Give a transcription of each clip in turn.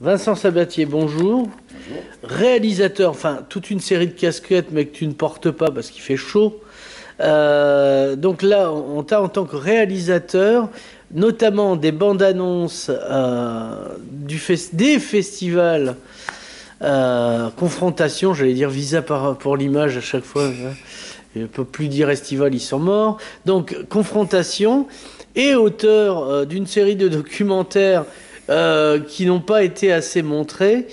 Vincent Sabatier, bonjour. Bonjour. Réalisateur, enfin toute une série de casquettes, mais que tu ne portes pas parce qu'il fait chaud. Donc là, on t'a en tant que réalisateur, notamment des bandes annonces des festivals Confrontation, j'allais dire Visa pour l'image à chaque fois. Je ne peux plus dire Estival, ils sont morts. Donc Confrontation et auteur d'une série de documentaires qui n'ont pas été assez montrés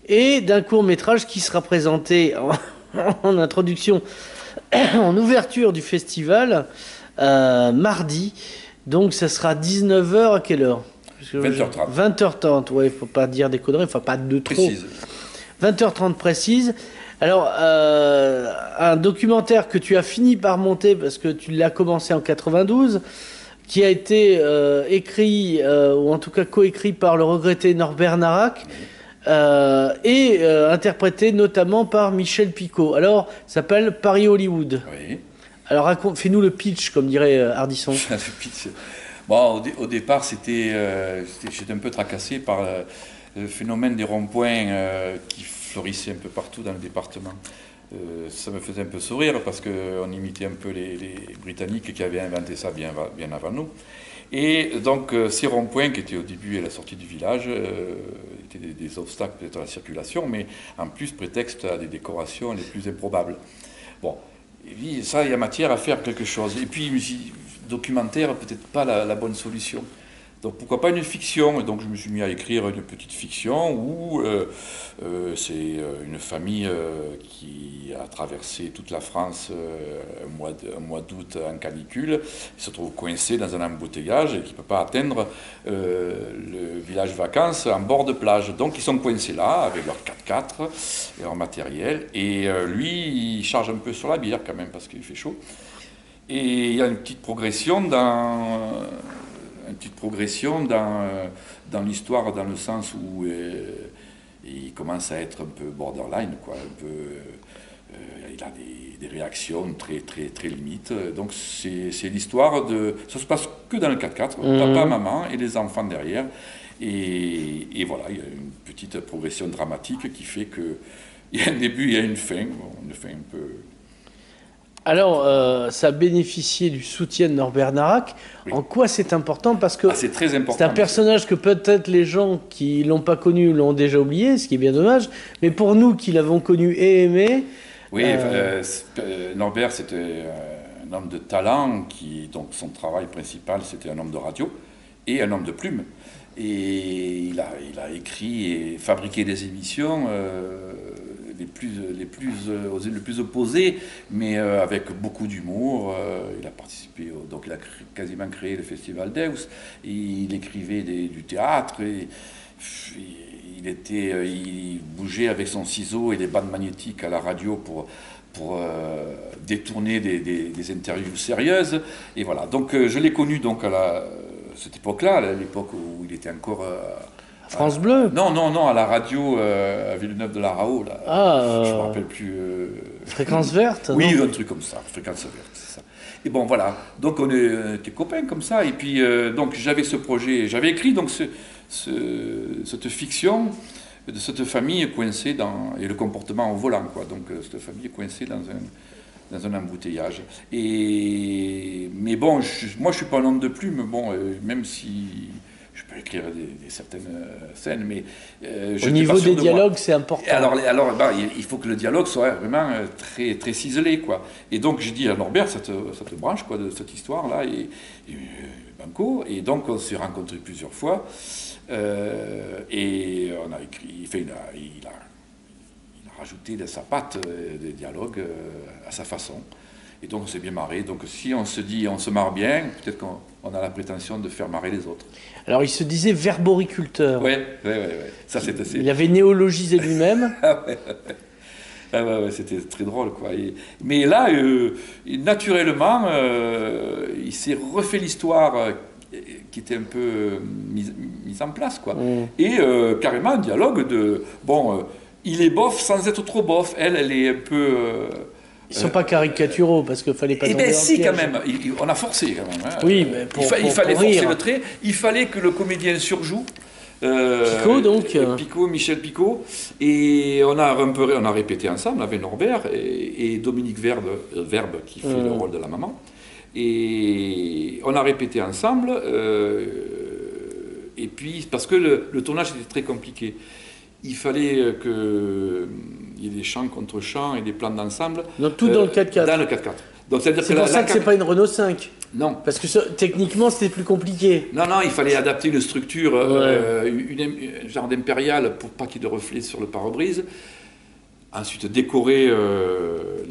et d'un court-métrage qui sera présenté en introduction, en ouverture du festival, mardi. Donc ça sera 19 h à quelle heure? 20h30. 20h30, ouais, faut pas dire des conneries, enfin pas de trop. Précise. 20h30 précise. Alors, un documentaire que tu as fini par monter parce que tu l'as commencé en 92, qui a été écrit, ou en tout cas coécrit par le regretté Norbert Narac, et interprété notamment par Michel Picot. Alors, ça s'appelle Paris-Hollywood. Oui. Alors, fais-nous le pitch, comme dirait Ardisson. Le pitch. Bon, au départ, j'étais un peu tracassé par le phénomène des ronds-points qui fleurissaient un peu partout dans le département. Ça me faisait un peu sourire parce qu'on imitait un peu les Britanniques qui avaient inventé ça bien avant nous. Et donc ces ronds-points qui étaient au début et à la sortie du village étaient des obstacles peut-être à la circulation, mais en plus prétexte à des décorations les plus improbables. Bon, et ça, il y a matière à faire quelque chose. Et puis, documentaire, peut-être pas la bonne solution. Donc pourquoi pas une fiction? Et donc je me suis mis à écrire une petite fiction où c'est une famille qui a traversé toute la France un mois d'août en canicule, se trouve coincée dans un embouteillage et qui ne peut pas atteindre le village vacances en bord de plage. Donc ils sont coincés là avec leur 4x4 et leur matériel. Et lui, il charge un peu sur la bière quand même parce qu'il fait chaud. Et il y a une petite progression dans l'histoire, dans le sens où il commence à être un peu borderline, quoi, un peu, il a des réactions très, très, très limites. Donc c'est l'histoire de... Ça se passe que dans le 4x4, papa, maman et les enfants derrière. Et voilà, il y a une petite progression dramatique qui fait qu'il y a un début, il y a une fin, une fin un peu... Alors, ça a bénéficié du soutien de Norbert Narac. Oui. En quoi c'est important? Parce que c'est très important. C'est un personnage que peut-être les gens qui l'ont pas connu l'ont déjà oublié, ce qui est bien dommage. Mais pour nous qui l'avons connu et aimé... Oui, Norbert, c'était un homme de talent, donc son travail principal, c'était un homme de radio et un homme de plume. Et il a écrit et fabriqué des émissions les plus opposées, mais avec beaucoup d'humour. Il a participé, donc il a quasiment créé le Festival d'Eus. Il écrivait du théâtre. Il bougeait avec son ciseau et des bandes magnétiques à la radio pour détourner des interviews sérieuses. Et voilà. Donc je l'ai connu donc cette époque-là, à l'époque où il était encore... France Bleu? Non, à la radio à Villeneuve-de-la-Raho. Je ne me rappelle plus. Fréquence verte? Oui, non, un truc comme ça, fréquence verte, c'est ça. Et bon, voilà. Donc on était copains comme ça. Et puis donc j'avais ce projet, j'avais écrit donc cette fiction de cette famille coincée et le comportement au volant, quoi. Donc cette famille coincée dans un embouteillage. Mais bon, moi je suis pas un homme de plume, bon, même si je peux écrire certaines scènes, mais au niveau des dialogues, c'est important. Alors il faut que le dialogue soit vraiment très, très ciselé, quoi. Et donc j'ai dit à Norbert, ça te branche, quoi, de cette histoire-là, et banco. Et donc on s'est rencontrés plusieurs fois, et on a écrit, il a rajouté de sa patte des dialogues à sa façon. Et donc on s'est bien marré. Donc si on se dit, on se marre bien, peut-être qu'on a la prétention de faire marrer les autres. Alors il se disait verboriculteur. Ouais. Ça c'est assez... Il avait néologisé lui-même. Ouais, c'était très drôle, quoi. Mais là, naturellement, il s'est refait l'histoire qui était un peu mise en place, quoi. Et carrément un dialogue de... Bon, il est bof sans être trop bof. Elle est un peu... Ils ne sont pas caricaturaux parce qu'il ne fallait pas... Eh bien si, quand même. On a forcé, quand même. Hein. Oui, mais il fallait forcer rire. le trait. Il fallait que le comédien surjoue. Picot, donc. Picot, Michel Picot. Et on a répété ensemble avec Norbert et Dominique Verbe qui fait le rôle de la maman. Et on a répété ensemble. Et puis, parce que le tournage était très compliqué. Il fallait qu'il y ait des chants contre chants et des plans d'ensemble. Donc tout dans le 4x4. Dans le 4x4 Donc, c'est pour ça que c'est pas une Renault 5. Non. Parce que techniquement, c'était plus compliqué. Non, il fallait adapter une structure, un genre d'impériale pour pas qu'il y ait de reflets sur le pare-brise. Ensuite, décorer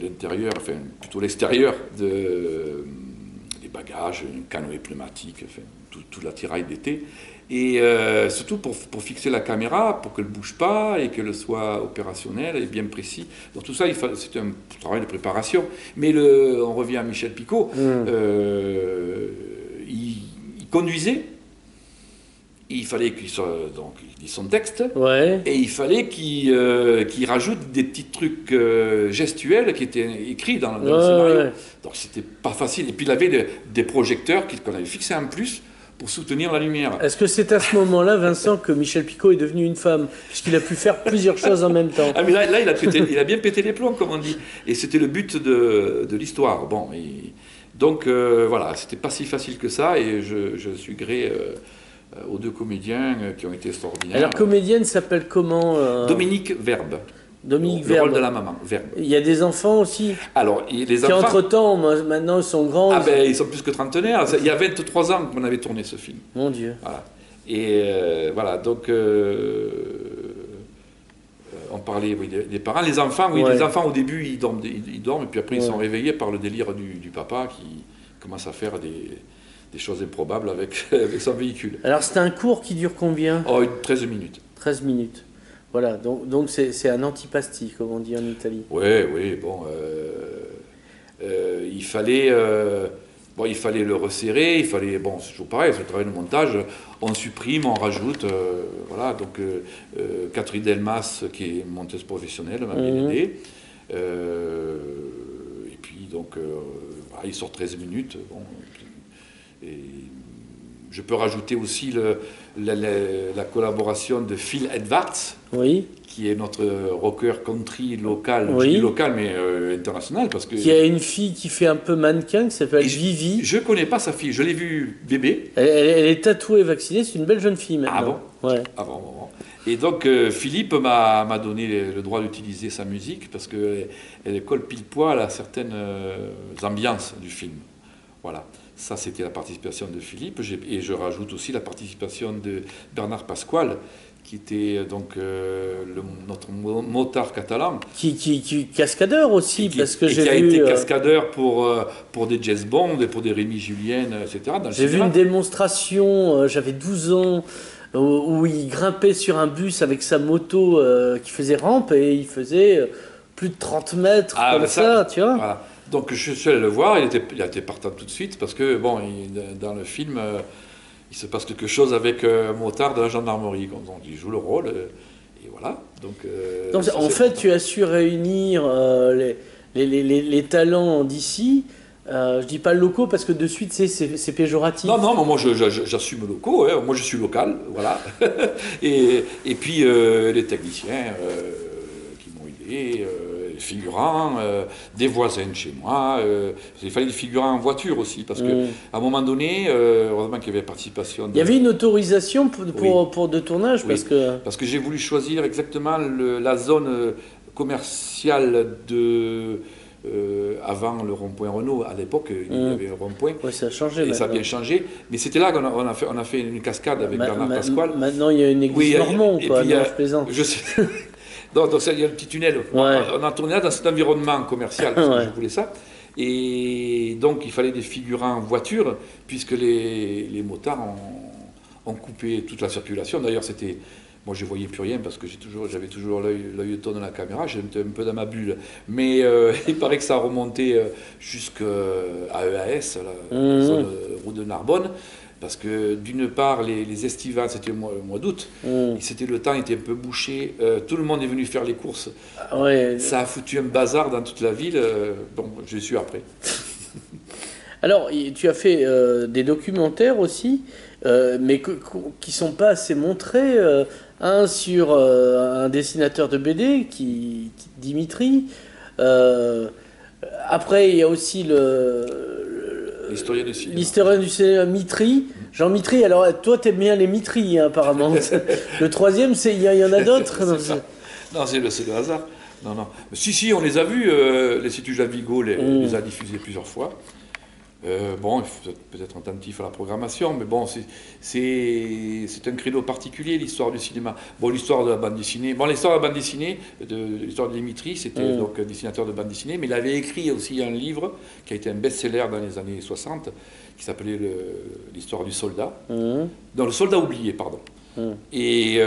l'intérieur, enfin plutôt l'extérieur des bagages, un canoë pneumatique, enfin, tout l'attirail d'été. Et surtout pour fixer la caméra, pour qu'elle ne bouge pas et qu'elle soit opérationnelle et bien précis. Donc tout ça, c'était un travail de préparation. Mais on revient à Michel Picot, il conduisait, il fallait qu'il dise son texte, et il fallait qu'il rajoute des petits trucs gestuels qui étaient écrits dans le scénario. Donc c'était pas facile. Et puis il avait des projecteurs qu'on avait fixés en plus, pour soutenir la lumière. Est-ce que c'est à ce moment-là, Vincent, que Michel Picot est devenu une femme, puisqu'il a pu faire plusieurs choses en même temps? Ah mais là il a bien pété les plombs, comme on dit. Et c'était le but de l'histoire. Bon, donc voilà, c'était pas si facile que ça, et je suis gré aux deux comédiens qui ont été extraordinaires. Alors, comédienne s'appelle comment Dominique Verbe. Dominique Verbe. Le rôle de la maman, Verbe. Il y a des enfants aussi. Alors, les enfants... Qui entre-temps, maintenant, ils sont grands. Ah ben, ils sont plus que trentenaires. Il y a 23 ans qu'on avait tourné ce film. Mon Dieu. Voilà. Et voilà, donc... on parlait des parents. Les enfants, les enfants, au début, ils dorment, et puis après, ils sont réveillés par le délire du papa qui commence à faire des choses improbables avec son véhicule. Alors, c'est un cours qui dure combien? 13 minutes. 13 minutes. Voilà, donc c'est un antipasti, comme on dit en Italie. Oui, bon. Il fallait le resserrer, c'est toujours pareil, c'est le travail de montage, on supprime, on rajoute, voilà, donc Catherine Delmas, qui est monteuse professionnelle, m'a bien aidé. Et puis, donc, voilà, il sort 13 minutes, bon, et je peux rajouter aussi la collaboration de Phil Edwards, qui est notre rocker country local, je dis local mais international. Parce que qui a une fille qui fait un peu mannequin, qui s'appelle Vivi. Je ne connais pas sa fille, je l'ai vue bébé. Elle est tatouée, vaccinée, c'est une belle jeune fille maintenant. Ah bon? Ah bon. Et donc Philippe m'a donné le droit d'utiliser sa musique parce qu'elle colle pile poil à certaines ambiances du film. Voilà. Ça, c'était la participation de Philippe. Et je rajoute aussi la participation de Bernard Pasquale, qui était donc notre motard catalan. Qui cascadeur aussi, parce que j'ai vu... Qui a été cascadeur pour des James Bond, et pour des Rémi Julien, etc. J'ai vu une démonstration, j'avais 12 ans, où il grimpait sur un bus avec sa moto qui faisait rampe, et il faisait plus de 30 mètres, comme ça, tu vois. Voilà. Donc je suis allé le voir, il était partant tout de suite, parce que bon, dans le film, il se passe quelque chose avec un motard de la gendarmerie, donc il joue le rôle, et voilà. Donc en fait, tu as su réunir les talents d'ici. Je dis pas locaux parce que de suite c'est péjoratif. Non, moi j'assume locaux, hein. Moi je suis local, voilà. et puis les techniciens qui m'ont aidé. Figurants, des voisins de chez moi. Il fallait des figurants en voiture aussi, parce qu'à un moment donné, heureusement qu'il y avait participation. Il y avait une autorisation pour de tournage, parce que j'ai voulu choisir exactement la zone commerciale avant le rond-point Renault. À l'époque, il y avait un rond-point. Oui, ça a changé. Et ça a bien changé. Mais c'était là qu'on a fait une cascade avec Bernard Pasquale. Maintenant, il y a une église Normand, quoi. Non, je plaisante. Je sais. Donc il y a le petit tunnel. On a tourné là dans cet environnement commercial, parce que je voulais ça. Et donc il fallait des figurants en voiture, puisque les motards ont coupé toute la circulation. D'ailleurs, moi je ne voyais plus rien, parce que j'avais toujours l'œil tourné dans la caméra, j'étais un peu dans ma bulle. Mais il paraît que ça a remonté jusqu'à EAS, la zone route de Narbonne. Parce que d'une part, les estivales, c'était le mois d'août, le temps était un peu bouché, tout le monde est venu faire les courses. Ça a foutu un bazar dans toute la ville, bon, je suis après. Alors, tu as fait des documentaires aussi. mais qui sont pas assez montrés. Un sur un dessinateur de BD, Dimitri. Après, il y a aussi L'historien du cinéma. l'historien du cinéma Mitry. Jean Mitry, alors toi t'aimes bien les Mitry hein, apparemment. Le troisième, il y en a d'autres. Non, c'est le hasard. Non, non. Si, on les a vus. L'Institut Jacques Vigo les a diffusés plusieurs fois. Bon, il faut peut-être attentif à la programmation, mais bon, c'est un credo particulier, l'histoire du cinéma. Bon, l'histoire de la bande dessinée. Bon, l'histoire de la bande dessinée, l'histoire de Dimitri, c'était donc un dessinateur de bande dessinée, mais il avait écrit aussi un livre qui a été un best-seller dans les années 60, qui s'appelait l'histoire du soldat. Non, le soldat oublié, pardon. Et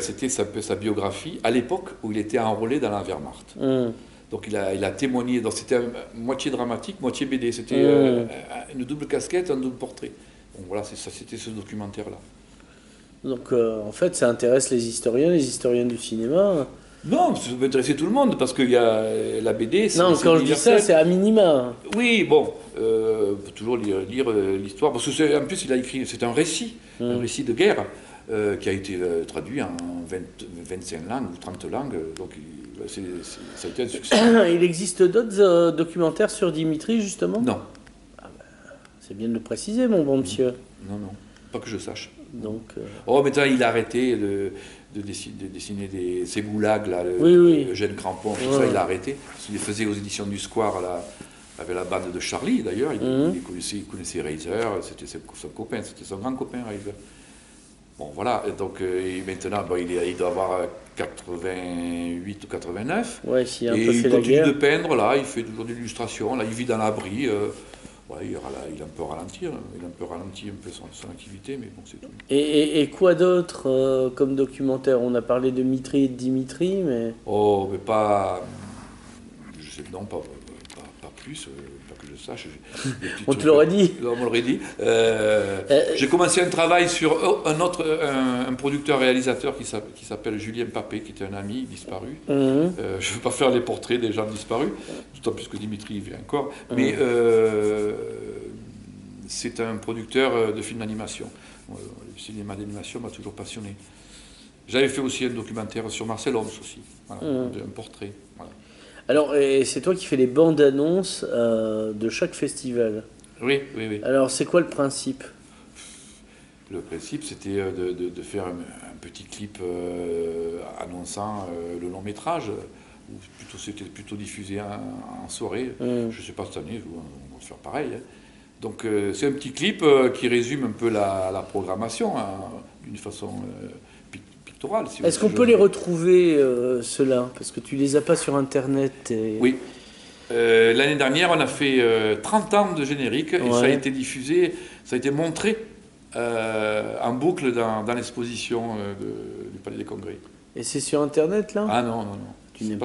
c'était sa biographie à l'époque où il était enrôlé dans la Wehrmacht. Donc il a témoigné, donc c'était moitié dramatique, moitié BD, c'était une double casquette, un double portrait. Donc voilà, c'était ce documentaire-là. Donc en fait ça intéresse les historiens du cinéma. Non, ça peut intéresser tout le monde, parce qu'il y a la BD, non, quand je dis ça, c'est à minima. Oui, bon, on peut toujours lire l'histoire, parce que en plus il a écrit, c'est un récit de guerre, qui a été traduit en 25 langues ou 30 langues, donc ça a été un succès. Il existe d'autres documentaires sur Dimitri, justement? Non. Ah ben, c'est bien de le préciser, mon bon monsieur. Non, pas que je sache. Donc, Oh, maintenant il a arrêté de dessiner ces goulags, là, Eugène Crampon, tout ça, il a arrêté. Il les faisait aux éditions du Square, là, avec la bande de Charlie, d'ailleurs. Il connaissait Reiser, c'était son copain, c'était son grand copain, Reiser. Bon, voilà, donc et maintenant, bon, il doit avoir 88 ou 89. Ouais, s'il a un et peu il fait la continue guerre. de peindre, là, il fait toujours des illustrations, là, il vit dans l'abri. Ouais, il a un peu ralenti un peu son activité, mais bon, c'est tout. Et quoi d'autre comme documentaire? On a parlé de Mitry et de Dimitri, mais... Oh, mais pas... Je sais, non, pas plus, pas que je sache. On te l'aurait dit. On me l'aurait dit. J'ai commencé un travail sur un producteur-réalisateur qui s'appelle Julien Papé, qui était un ami disparu. Je ne veux pas faire les portraits des gens disparus, d'autant plus que Dimitri y vit encore. Mais c'est un producteur de films d'animation. Le cinéma d'animation m'a toujours passionné. J'avais fait aussi un documentaire sur Marcel Holmes aussi, voilà, un portrait. Voilà. Alors, c'est toi qui fais les bandes annonces de chaque festival. Oui. Alors, c'est quoi le principe? Le principe, c'était de faire un petit clip annonçant le long métrage. C'était plutôt diffusé en soirée. Je ne sais pas cette année, on va faire pareil. Hein. Donc, c'est un petit clip qui résume un peu la programmation d'une façon... Si est-ce qu'on peut les retrouver, ceux-là? Parce que tu les as pas sur Internet. Oui. L'année dernière, on a fait 30 ans de générique et ça a été diffusé, ça a été montré en boucle dans l'exposition du Palais des Congrès. Et c'est sur Internet, là? Ah non. Tu n'aimes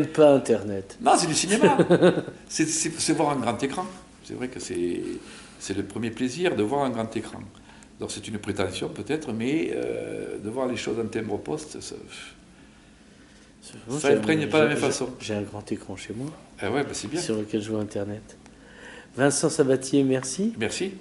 pas Internet. Non, c'est du cinéma. c'est voir un grand écran. C'est vrai que c'est le premier plaisir de voir un grand écran. Donc c'est une prétention peut-être, mais de voir les choses en timbre-poste, ça n'imprègne pas de la même façon. J'ai un grand écran chez moi. Ah ouais, bah c'est bien. Sur lequel je vois Internet. Vincent Sabatier, merci. Merci.